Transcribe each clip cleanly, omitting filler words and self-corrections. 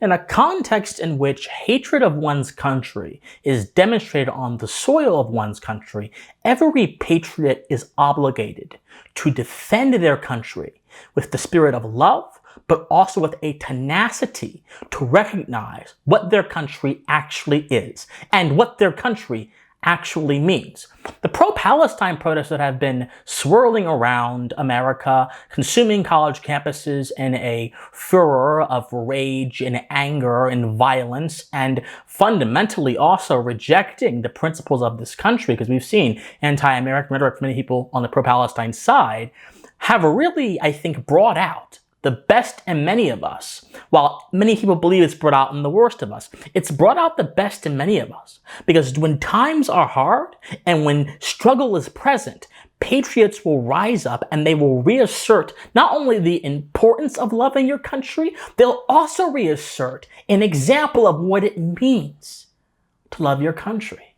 in a context in which hatred of one's country is demonstrated on the soil of one's country, every patriot is obligated to defend their country with the spirit of love, but also with a tenacity to recognize what their country actually is and what their country actually means. The pro-Palestine protests that have been swirling around America, consuming college campuses in a furor of rage and anger and violence, and fundamentally also rejecting the principles of this country, because we've seen anti-American rhetoric from many people on the pro-Palestine side, have really, I think, brought out the best in many of us. While many people believe it's brought out in the worst of us, it's brought out the best in many of us. Because when times are hard and when struggle is present, patriots will rise up and they will reassert not only the importance of loving your country, they'll also reassert an example of what it means to love your country.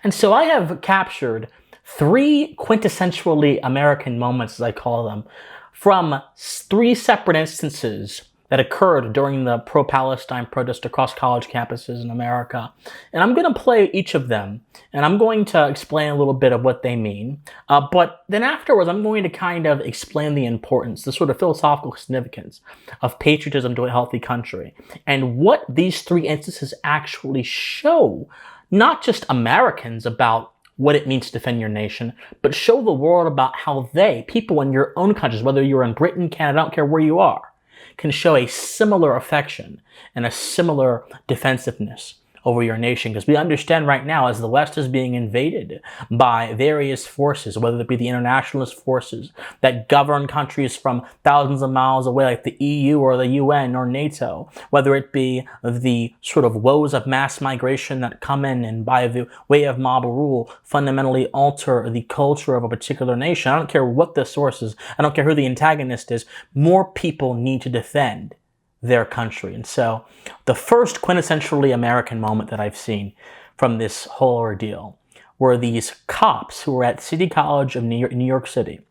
And so I have captured 3 quintessentially American moments, as I call them, from 3 separate instances that occurred during the pro-Palestine protest across college campuses in America. And I'm going to play each of them, and I'm going to explain a little bit of what they mean. But then afterwards, I'm going to kind of explain the importance, the sort of philosophical significance of patriotism to a healthy country, and what these 3 instances actually show, not just Americans about what it means to defend your nation, but show the world about how they, people in your own countries, whether you're in Britain, Canada, I don't care where you are, can show a similar affection and a similar defensiveness over your nation. Because we understand right now, as the West is being invaded by various forces, whether it be the internationalist forces that govern countries from thousands of miles away, like the EU or the UN or NATO, whether it be the sort of woes of mass migration that come in and by the way of mob rule fundamentally alter the culture of a particular nation. I don't care what the source is. I don't care who the antagonist is. More people need to defend their country. And so the first quintessentially American moment that I've seen from this whole ordeal were these cops who were at City College of New York City,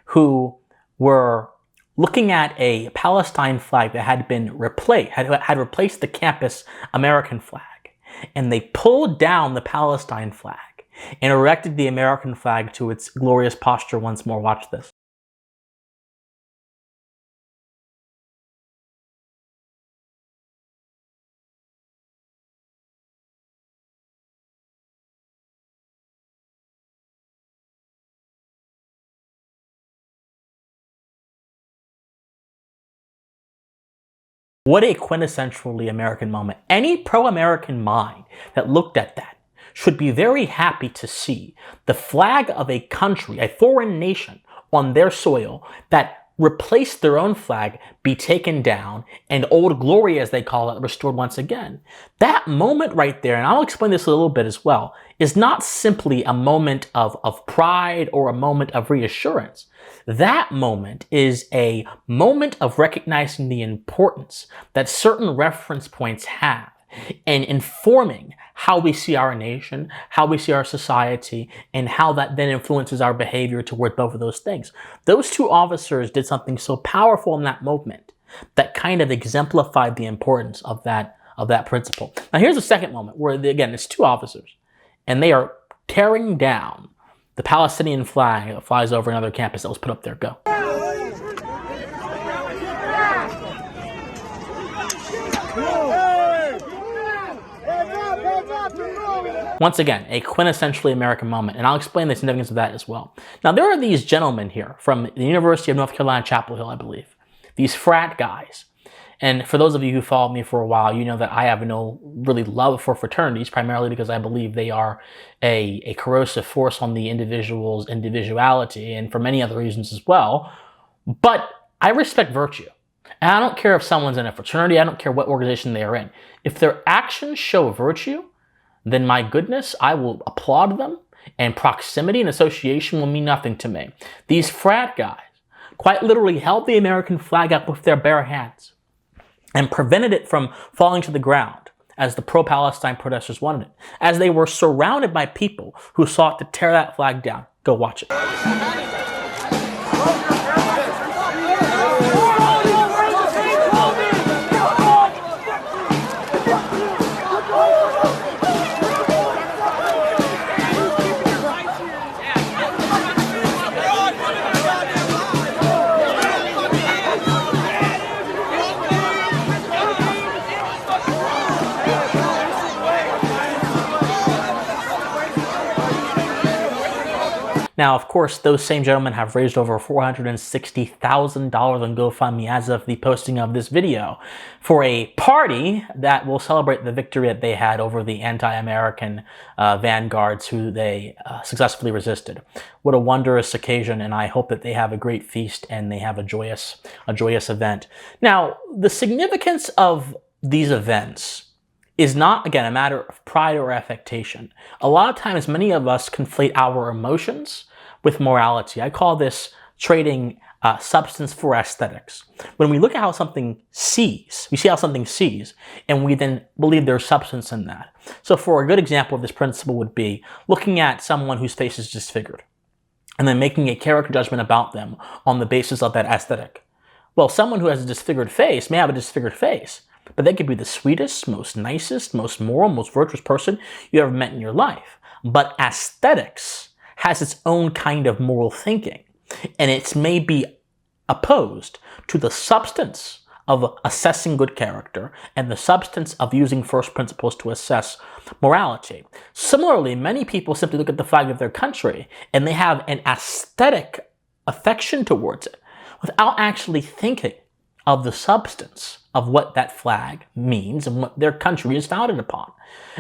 who were looking at a Palestine flag that had been replaced, had replaced the campus American flag. And they pulled down the Palestine flag and erected the American flag to its glorious posture once more. Watch this. What a quintessentially American moment. Any pro-American mind that looked at that should be very happy to see the flag of a country, a foreign nation on their soil that replaced their own flag be taken down and Old Glory, as they call it, restored once again. That moment right there, and I'll explain this a little bit as well, is not simply a moment of pride or a moment of reassurance. That moment is a moment of recognizing the importance that certain reference points have in informing how we see our nation, how we see our society, and how that then influences our behavior toward both of those things. Those 2 officers did something so powerful in that moment that kind of exemplified the importance of that principle. Now here's a second moment where, again, it's 2 officers, and they are tearing down the Palestinian flag that flies over another campus that was put up there. Go. Once again, a quintessentially American moment, and I'll explain the significance of that as well. Now, there are these gentlemen here from the University of North Carolina, Chapel Hill, I believe. These frat guys. And for those of you who followed me for a while, you know that I have no really love for fraternities, primarily because I believe they are a corrosive force on the individual's individuality, and for many other reasons as well. But I respect virtue. And I don't care if someone's in a fraternity, I don't care what organization they are in. If their actions show virtue, then my goodness, I will applaud them, and proximity and association will mean nothing to me. These frat guys quite literally held the American flag up with their bare hands and prevented it from falling to the ground as the pro-Palestine protesters wanted it, as they were surrounded by people who sought to tear that flag down. Go watch it. Now, of course, those same gentlemen have raised over $460,000 on GoFundMe as of the posting of this video for a party that will celebrate the victory that they had over the anti-American vanguards who they successfully resisted. What a wondrous occasion, and I hope that they have a great feast and they have a joyous event. Now, the significance of these events is not, again, a matter of pride or affectation. A lot of times, many of us conflate our emotions with morality. I call this trading substance for aesthetics. When we look at how something sees, we see how something sees, and we then believe there's substance in that. So for a good example of this principle would be looking at someone whose face is disfigured, and then making a character judgment about them on the basis of that aesthetic. Well, someone who has a disfigured face may have a disfigured face, but they could be the sweetest, most nicest, most moral, most virtuous person you ever met in your life. But aesthetics has its own kind of moral thinking, and it may be opposed to the substance of assessing good character and the substance of using first principles to assess morality. Similarly, many people simply look at the flag of their country and they have an aesthetic affection towards it without actually thinking of the substance of what that flag means and what their country is founded upon.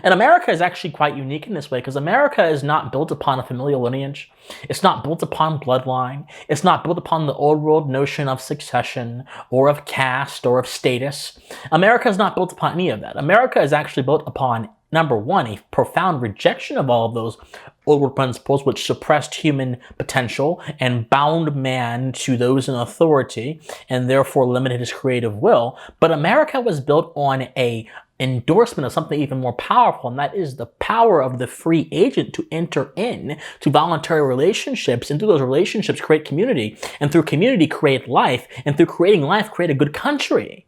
And America is actually quite unique in this way because America is not built upon a familial lineage. It's not built upon bloodline. It's not built upon the old world notion of succession or of caste or of status. America is not built upon any of that. America is actually built upon, number one, a profound rejection of all of those old world principles which suppressed human potential and bound man to those in authority and therefore limited his creative will. But America was built on a endorsement of something even more powerful, and that is the power of the free agent to enter in to voluntary relationships, and through those relationships create community, and through community create life, and through creating life create a good country.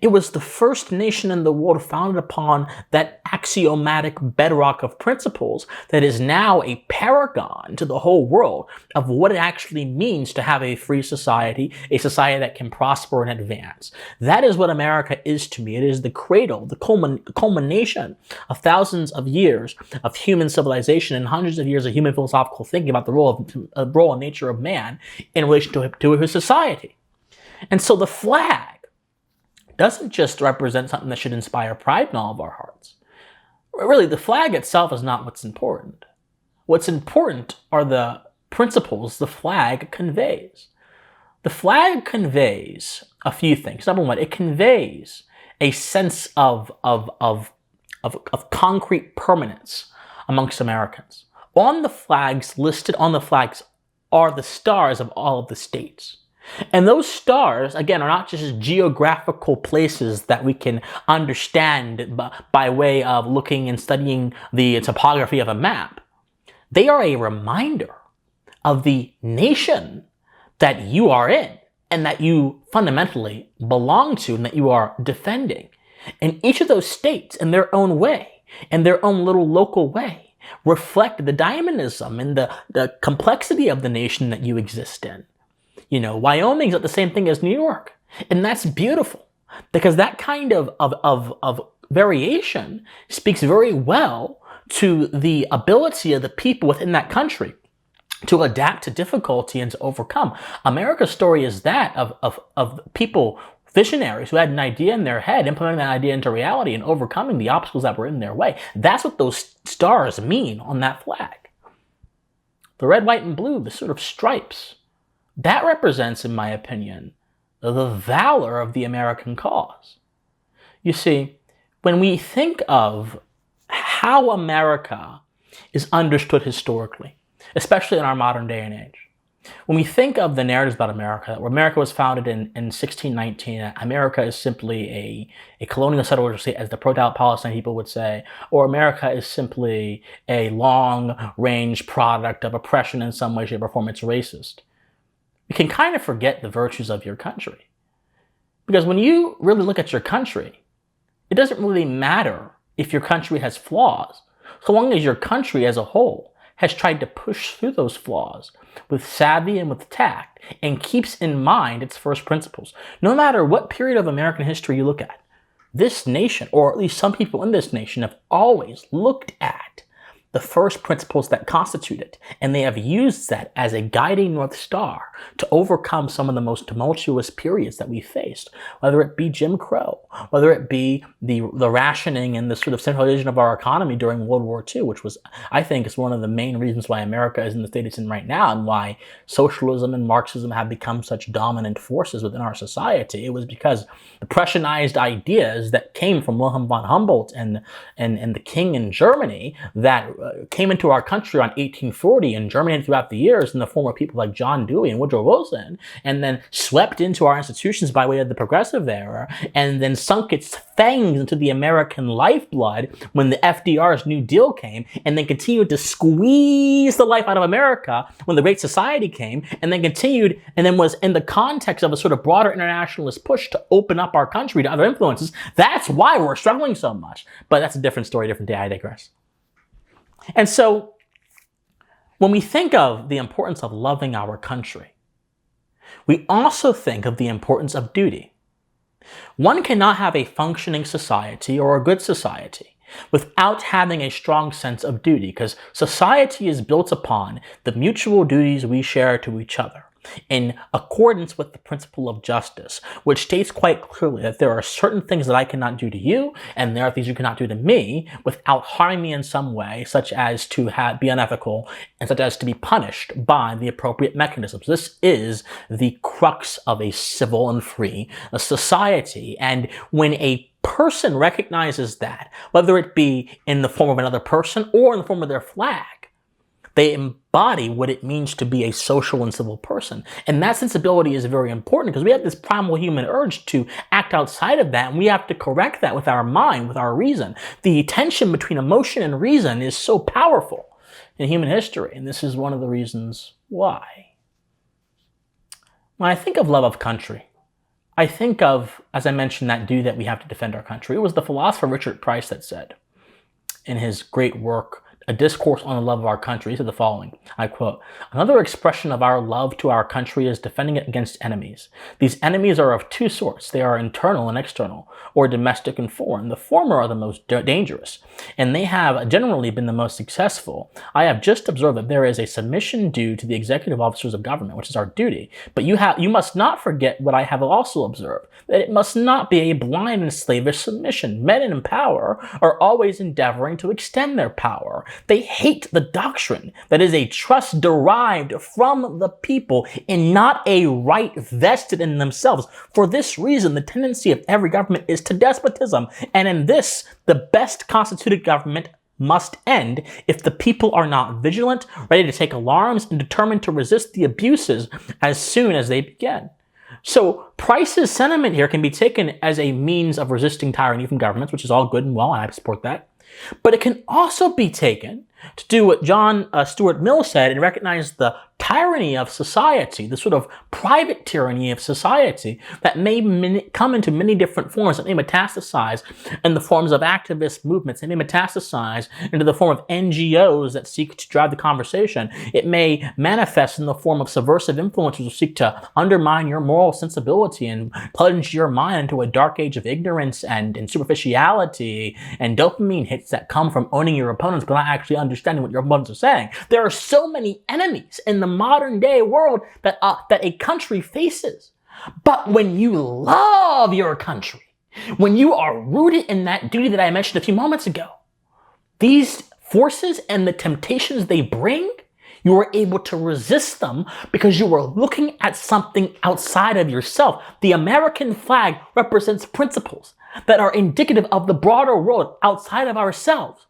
It was the first nation in the world founded upon that axiomatic bedrock of principles that is now a paragon to the whole world of what it actually means to have a free society, a society that can prosper and advance. That is what America is to me. It is the cradle, the culmination of thousands of years of human civilization and hundreds of years of human philosophical thinking about the role and nature of man in relation to his society. And so the flag doesn't just represent something that should inspire pride in all of our hearts. Really, the flag itself is not what's important. What's important are the principles the flag conveys. The flag conveys a few things. Number one, it conveys a sense of concrete permanence amongst Americans. Listed on the flags are the stars of all of the states. And those stars, again, are not just geographical places that we can understand by way of looking and studying the topography of a map. They are a reminder of the nation that you are in and that you fundamentally belong to and that you are defending. And each of those states, in their own way, in their own little local way, reflect the dynamism and the complexity of the nation that you exist in. You know, Wyoming's not the same thing as New York. And that's beautiful because that kind of variation speaks very well to the ability of the people within that country to adapt to difficulty and to overcome. America's story is that of people, visionaries who had an idea in their head, implementing that idea into reality and overcoming the obstacles that were in their way. That's what those stars mean on that flag. The red, white, and blue, the sort of stripes, that represents, in my opinion, the valor of the American cause. You see, when we think of how America is understood historically, especially in our modern day and age, when we think of the narratives about America, where America was founded in 1619, America is simply a colonial settler state, as the pro-Palestine people would say, or America is simply a long-range product of oppression in some way, shape, or form, it's racist. You can kind of forget the virtues of your country. Because when you really look at your country, it doesn't really matter if your country has flaws, so long as your country as a whole has tried to push through those flaws with savvy and with tact and keeps in mind its first principles. No matter what period of American history you look at, this nation, or at least some people in this nation, have always looked at the first principles that constitute it, and they have used that as a guiding North Star to overcome some of the most tumultuous periods that we faced, whether it be Jim Crow, whether it be the rationing and the sort of centralization of our economy during World War II, which was, I think, is one of the main reasons why America is in the state it's in right now and why socialism and Marxism have become such dominant forces within our society. It was because the Prussianized ideas that came from Wilhelm von Humboldt and the king in Germany that came into our country on 1840 and germinated throughout the years in the form of people like John Dewey and Woodrow Wilson, and then swept into our institutions by way of the progressive era, and then sunk its fangs into the American lifeblood when the FDR's New Deal came, and then continued to squeeze the life out of America when the Great Society came, and then continued, and then was in the context of a sort of broader internationalist push to open up our country to other influences. That's why we're struggling so much. But that's a different story, different day. I digress. And so, when we think of the importance of loving our country, we also think of the importance of duty. One cannot have a functioning society or a good society without having a strong sense of duty, because society is built upon the mutual duties we share to each other in accordance with the principle of justice, which states quite clearly that there are certain things that I cannot do to you, and there are things you cannot do to me without harming me in some way, such as to be unethical and such as to be punished by the appropriate mechanisms. This is the crux of a civil and free society. And when a person recognizes that, whether it be in the form of another person or in the form of their flag, they embody what it means to be a social and civil person. And that sensibility is very important because we have this primal human urge to act outside of that, and we have to correct that with our mind, with our reason. The tension between emotion and reason is so powerful in human history, and this is one of the reasons why. When I think of love of country, I think of, as I mentioned, that duty that we have to defend our country. It was the philosopher Richard Price that said in his great work, A Discourse on the Love of Our Country, he said the following, I quote, "Another expression of our love to our country is defending it against enemies. These enemies are of two sorts. They are internal and external, or domestic and foreign. The former are the most dangerous, and they have generally been the most successful. I have just observed that there is a submission due to the executive officers of government, which is our duty. But you must not forget what I have also observed, that it must not be a blind and slavish submission. Men in power are always endeavoring to extend their power. They hate the doctrine that is a trust derived from the people and not a right vested in themselves. For this reason, the tendency of every government is to despotism, and in this, the best constituted government must end if the people are not vigilant, ready to take alarms, and determined to resist the abuses as soon as they begin." So Price's sentiment here can be taken as a means of resisting tyranny from governments, which is all good and well, and I support that. But it can also be taken to do what John Stuart Mill said and recognize the tyranny of society, the sort of private tyranny of society that may come into many different forms, that may metastasize in the forms of activist movements. It may metastasize into the form of NGOs that seek to drive the conversation. It may manifest in the form of subversive influencers who seek to undermine your moral sensibility and plunge your mind into a dark age of ignorance and superficiality and dopamine hits that come from owning your opponents but not actually understanding what your opponents are saying. There are so many enemies in the modern day world that a country faces. But when you love your country, when you are rooted in that duty that I mentioned a few moments ago, these forces and the temptations they bring, you are able to resist them because you are looking at something outside of yourself. The American flag represents principles that are indicative of the broader world outside of ourselves,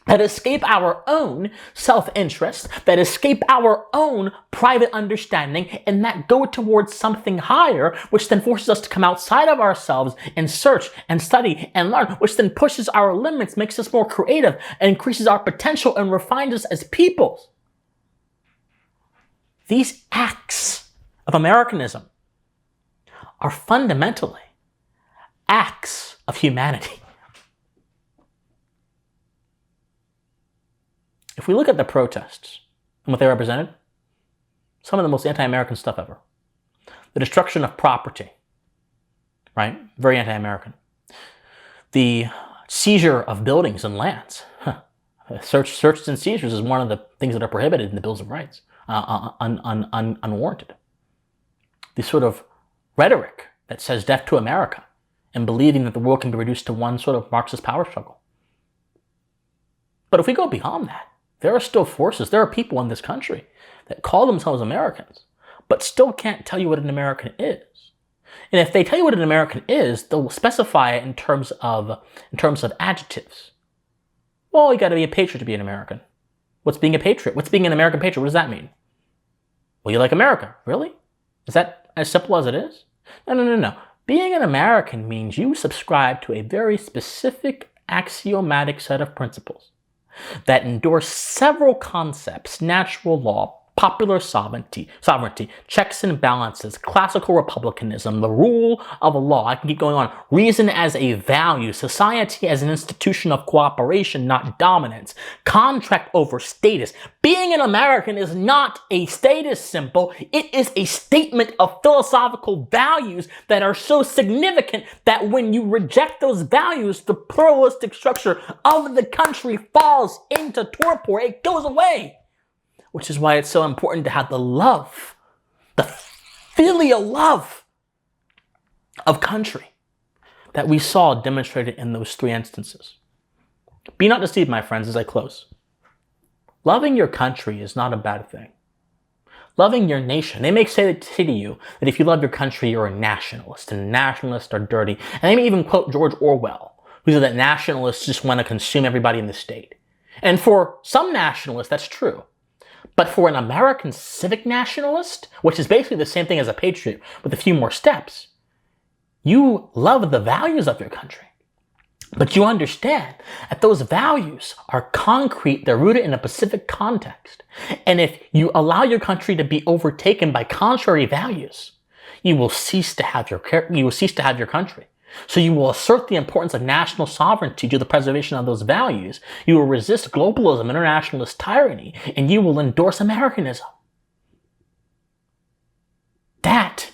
that escape our own self-interest, that escape our own private understanding, and that go towards something higher, which then forces us to come outside of ourselves and search and study and learn, which then pushes our limits, makes us more creative, and increases our potential and refines us as peoples. These acts of Americanism are fundamentally acts of humanity. If we look at the protests and what they represented, some of the most anti-American stuff ever. The destruction of property, right? Very anti-American. The seizure of buildings and lands. Searches and seizures is one of the things that are prohibited in the Bills of Rights, unwarranted. The sort of rhetoric that says death to America and believing that the world can be reduced to one sort of Marxist power struggle. But if we go beyond that, there are still forces, there are people in this country that call themselves Americans, but still can't tell you what an American is. And if they tell you what an American is, they'll specify it in terms of adjectives. Well, you got to be a patriot to be an American. What's being a patriot? What's being an American patriot? What does that mean? Well, you like America. Really? Is that as simple as it is? No. Being an American means you subscribe to a very specific axiomatic set of principles that endorse several concepts: natural law, popular sovereignty, checks and balances, classical republicanism, the rule of law. I can keep going on. Reason as a value, society as an institution of cooperation, not dominance, contract over status. Being an American is not a status symbol. It is a statement of philosophical values that are so significant that when you reject those values, the pluralistic structure of the country falls into torpor. It goes away. Which is why it's so important to have the love, the filial love of country that we saw demonstrated in those three instances. Be not deceived, my friends, as I close. Loving your country is not a bad thing. Loving your nation. They may say to you that if you love your country, you're a nationalist, and nationalists are dirty. And they may even quote George Orwell, who said that nationalists just want to consume everybody in the state. And for some nationalists, that's true. But for an American civic nationalist, which is basically the same thing as a patriot with a few more steps, you love the values of your country. But you understand that those values are concrete, they're rooted in a specific context. And if you allow your country to be overtaken by contrary values, you will cease to have your country. So you will assert the importance of national sovereignty to the preservation of those values. You will resist globalism, internationalist tyranny, and you will endorse Americanism. That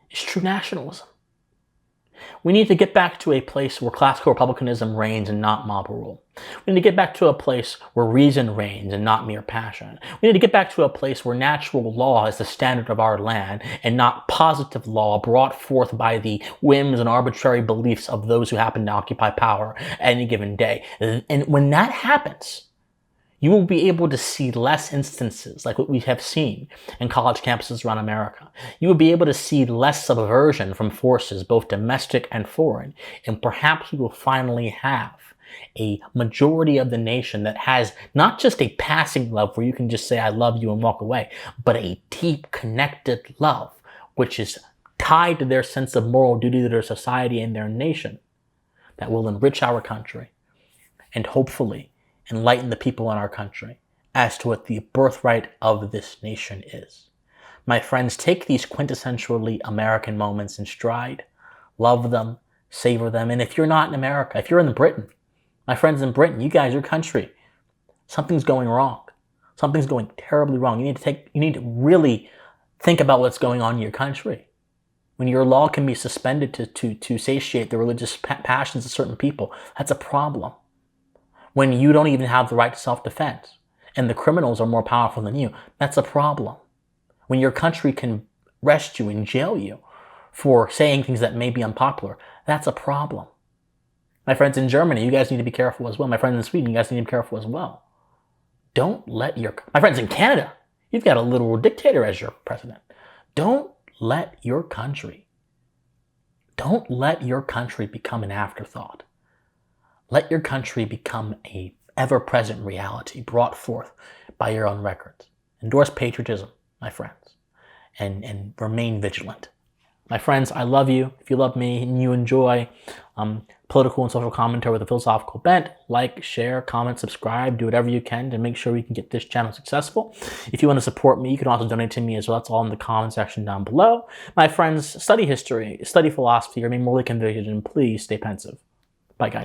is true nationalism. We need to get back to a place where classical republicanism reigns and not mob rule. We need to get back to a place where reason reigns and not mere passion. We need to get back to a place where natural law is the standard of our land and not positive law brought forth by the whims and arbitrary beliefs of those who happen to occupy power at any given day. And when that happens, you will be able to see less instances like what we have seen in college campuses around America. You will be able to see less subversion from forces, both domestic and foreign. And perhaps we will finally have a majority of the nation that has not just a passing love where you can just say, I love you and walk away, but a deep connected love, which is tied to their sense of moral duty to their society and their nation, that will enrich our country and hopefully enlighten the people in our country as to what the birthright of this nation is. My friends, take these quintessentially American moments in stride, love them, savor them. And if you're not in America, if you're in Britain, my friends in Britain, you guys, your country, something's going wrong. Something's going terribly wrong. You need to really think about what's going on in your country. When your law can be suspended to satiate the religious passions of certain people, that's a problem. When you don't even have the right to self-defense and the criminals are more powerful than you, that's a problem. When your country can arrest you and jail you for saying things that may be unpopular, that's a problem. My friends in Germany, you guys need to be careful as well. My friends in Sweden, you guys need to be careful as well. My friends in Canada, you've got a literal dictator as your president. Don't let your country become an afterthought. Let your country become a ever-present reality brought forth by your own records. Endorse patriotism, my friends, and remain vigilant. My friends, I love you. If you love me and you enjoy political and social commentary with a philosophical bent, like, share, comment, subscribe, do whatever you can to make sure we can get this channel successful. If you want to support me, you can also donate to me as well. That's all in the comment section down below. My friends, study history, study philosophy, remain morally convicted, and please stay pensive. Bye, guys.